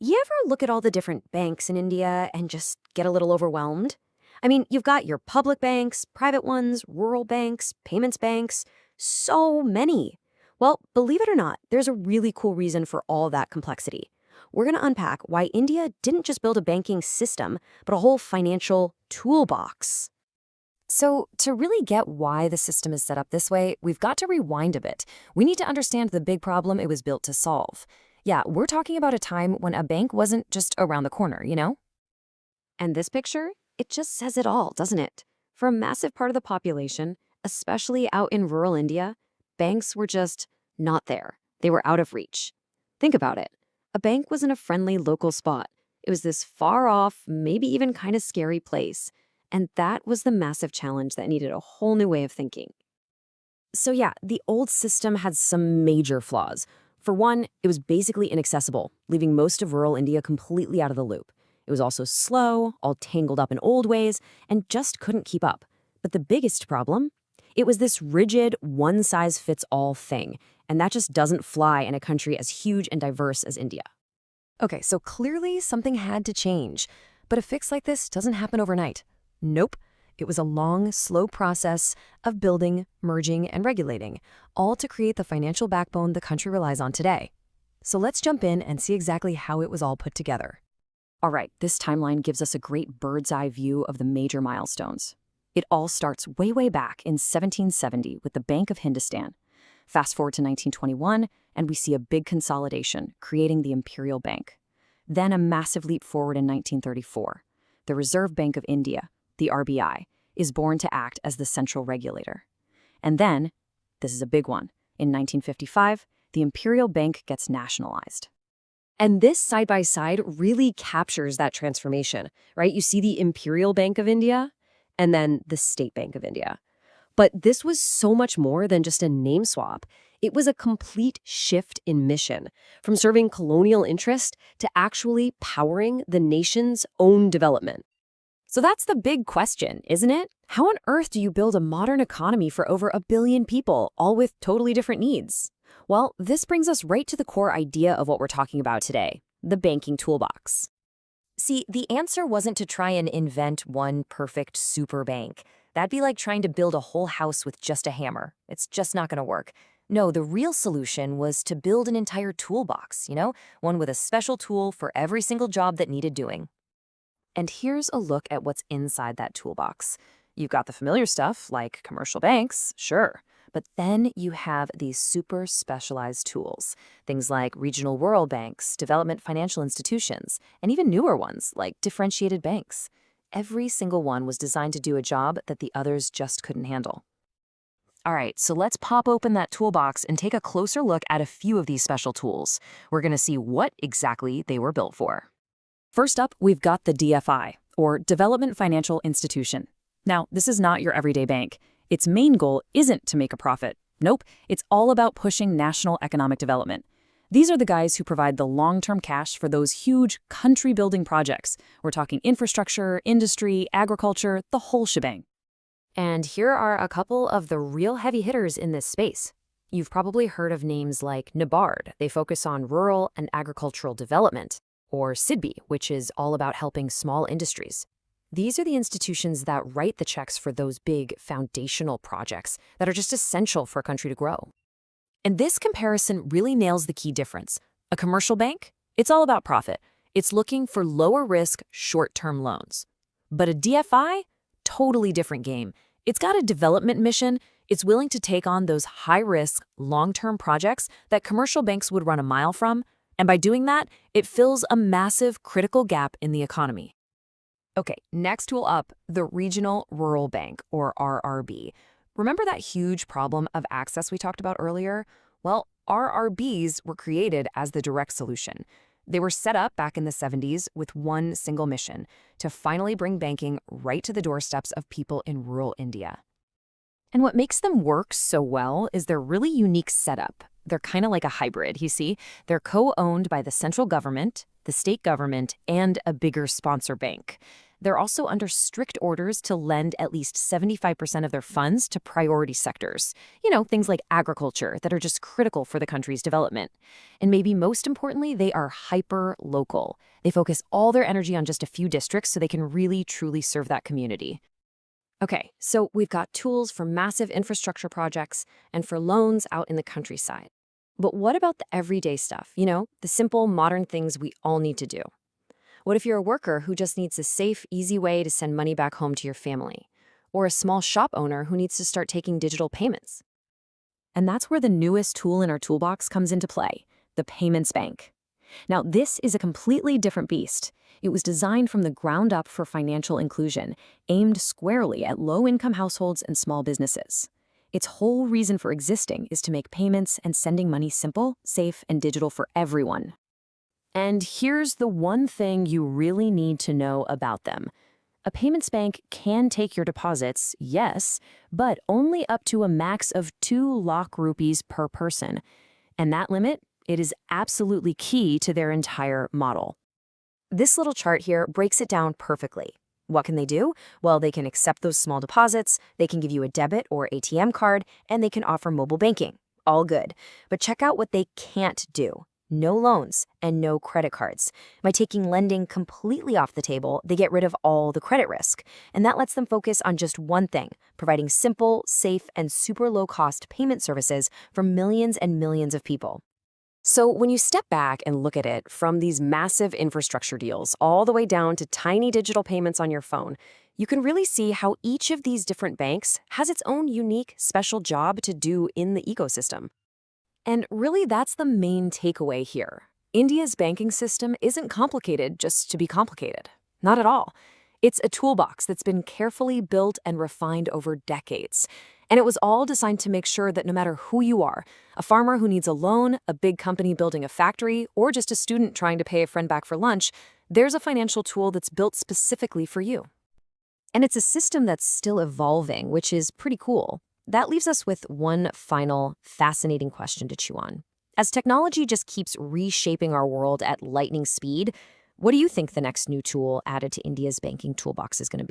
You ever look at all the different banks in India and just get a little overwhelmed? I mean, you've got your public banks, private ones, rural banks, payments banks, so many. Well, believe it or not, there's a really cool reason for all that complexity. We're going to unpack why India didn't just build a banking system, but a whole financial toolbox. So, to really get why the system is set up this way, we've got to rewind a bit. We need to understand the big problem it was built to solve. Yeah, we're talking about a time when a bank wasn't just around the corner, you know? And this picture, it just says it all, doesn't it? For a massive part of the population, especially out in rural India, banks were just not there. They were out of reach. Think about it. A bank was in a friendly local spot. It was this far off, maybe even kind of scary place. And that was the massive challenge that needed a whole new way of thinking. So, yeah, the old system had some major flaws. For one, it was basically inaccessible, leaving most of rural India completely out of the loop. It was also slow, all tangled up in old ways, and just couldn't keep up. But the biggest problem? It was this rigid, one-size-fits-all thing, and that just doesn't fly in a country as huge and diverse as India. Okay, so clearly something had to change. But a fix like this doesn't happen overnight. Nope. It was a long, slow process of building, merging, and regulating, all to create the financial backbone the country relies on today. So let's jump in and see exactly how it was all put together. All right, this timeline gives us a great bird's-eye view of the major milestones. It all starts way, way back in 1770 with the Bank of Hindustan. Fast forward to 1921, and we see a big consolidation, creating the Imperial Bank. Then a massive leap forward in 1934. The Reserve Bank of India, the RBI, is born to act as the central regulator. And then, this is a big one, in 1955, the Imperial Bank gets nationalized. And this side-by-side really captures that transformation, right? You see the Imperial Bank of India and then the State Bank of India. But this was so much more than just a name swap. It was a complete shift in mission, from serving colonial interest to actually powering the nation's own development. So that's the big question, isn't it? How on earth do you build a modern economy for over 1 billion people, all with totally different needs? Well, this brings us right to the core idea of what we're talking about today, the banking toolbox. See, the answer wasn't to try and invent one perfect super bank. That'd be like trying to build a whole house with just a hammer. It's just not going to work. No, the real solution was to build an entire toolbox, one with a special tool for every single job that needed doing. And here's a look at what's inside that toolbox. You've got the familiar stuff, like commercial banks, sure. But then you have these super specialized tools, things like regional rural banks, development financial institutions, and even newer ones, like differentiated banks. Every single one was designed to do a job that the others just couldn't handle. All right, so let's pop open that toolbox and take a closer look at a few of these special tools. We're going to see what exactly they were built for. First up, we've got the DFI, or Development Financial Institution. Now, this is not your everyday bank. Its main goal isn't to make a profit. Nope, it's all about pushing national economic development. These are the guys who provide the long-term cash for those huge country-building projects. We're talking infrastructure, industry, agriculture, the whole shebang. And here are a couple of the real heavy hitters in this space. You've probably heard of names like NABARD. They focus on rural and agricultural development. Or SIDBI, which is all about helping small industries. These are the institutions that write the checks for those big foundational projects that are just essential for a country to grow. And this comparison really nails the key difference. A commercial bank? It's all about profit. It's looking for lower risk, short-term loans. But a DFI? Totally different game. It's got a development mission. It's willing to take on those high-risk, long-term projects that commercial banks would run a mile from. And by doing that, it fills a massive critical gap in the economy. Okay, next tool up, the Regional Rural Bank, or RRB. Remember that huge problem of access we talked about earlier? Well, RRBs were created as the direct solution. They were set up back in the 70s with one single mission, to finally bring banking right to the doorsteps of people in rural India. And what makes them work so well is their really unique setup. They're kind of like a hybrid, you see? They're co-owned by the central government, the state government, and a bigger sponsor bank. They're also under strict orders to lend at least 75% of their funds to priority sectors. Things like agriculture that are just critical for the country's development. And maybe most importantly, they are hyper-local. They focus all their energy on just a few districts so they can really, truly serve that community. Okay, so we've got tools for massive infrastructure projects and for loans out in the countryside. But what about the everyday stuff, the simple, modern things we all need to do? What if you're a worker who just needs a safe, easy way to send money back home to your family? Or a small shop owner who needs to start taking digital payments? And that's where the newest tool in our toolbox comes into play, the payments bank. Now, this is a completely different beast. It was designed from the ground up for financial inclusion, aimed squarely at low-income households and small businesses. Its whole reason for existing is to make payments and sending money simple, safe, and digital for everyone. And here's the one thing you really need to know about them. A payments bank can take your deposits, yes, but only up to a max of 2 lakh rupees per person. And that limit, it is absolutely key to their entire model. This little chart here breaks it down perfectly. What can they do? Well, they can accept those small deposits, they can give you a debit or ATM card, and they can offer mobile banking. All good. But check out what they can't do. No loans and no credit cards. By taking lending completely off the table, they get rid of all the credit risk. And that lets them focus on just one thing, providing simple, safe, and super low-cost payment services for millions and millions of people. So when you step back and look at it, from these massive infrastructure deals all the way down to tiny digital payments on your phone, you can really see how each of these different banks has its own unique, special job to do in the ecosystem. And really, that's the main takeaway here. India's banking system isn't complicated just to be complicated. Not at all. It's a toolbox that's been carefully built and refined over decades. And it was all designed to make sure that no matter who you are, a farmer who needs a loan, a big company building a factory, or just a student trying to pay a friend back for lunch, there's a financial tool that's built specifically for you. And it's a system that's still evolving, which is pretty cool. That leaves us with one final, fascinating question to chew on. As technology just keeps reshaping our world at lightning speed, what do you think the next new tool added to India's banking toolbox is going to be?